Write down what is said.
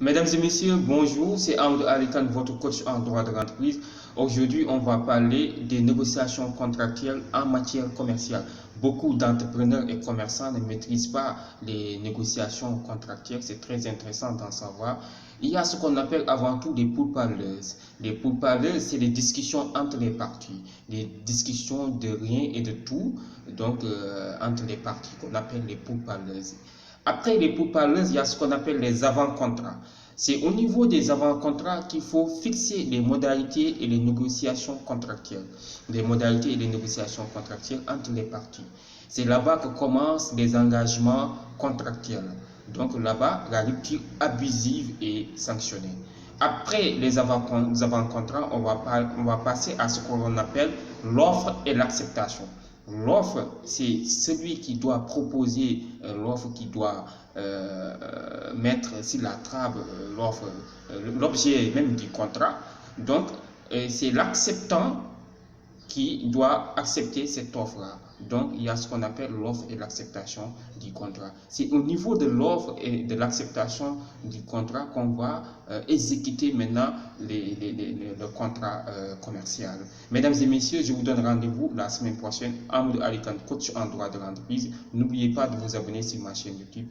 Mesdames et messieurs, bonjour, c'est Amadou Alikan, votre coach en droit de l'entreprise. Aujourd'hui, on va parler des négociations contractuelles en matière commerciale. Beaucoup d'entrepreneurs et commerçants ne maîtrisent pas les négociations contractuelles, c'est très intéressant d'en savoir. Il y a ce qu'on appelle avant tout des pourparlers. Les pourparlers, c'est des discussions entre les parties, des discussions de rien et de tout, entre les parties qu'on appelle les pourparlers. Après les pourparlers, il y a ce qu'on appelle les avant-contrats. C'est au niveau des avant-contrats qu'il faut fixer les modalités et les négociations contractuelles. Les modalités et les négociations contractuelles entre les parties. C'est là-bas que commencent les engagements contractuels. Donc là-bas, la rupture abusive est sanctionnée. Après les avant-contrats, on va passer à ce qu'on appelle l'offre et l'acceptation. L'offre, c'est celui qui doit proposer l'offre, qui doit mettre sur la table l'offre, l'objet même du contrat. Donc, c'est l'acceptant qui doit accepter cette offre-là. Donc, il y a ce qu'on appelle l'offre et l'acceptation du contrat. C'est au niveau de l'offre et de l'acceptation du contrat qu'on va exécuter maintenant le contrat commercial. Mesdames et messieurs, je vous donne rendez-vous la semaine prochaine. Amadou Alikan, coach en droit de l'entreprise. N'oubliez pas de vous abonner sur ma chaîne YouTube.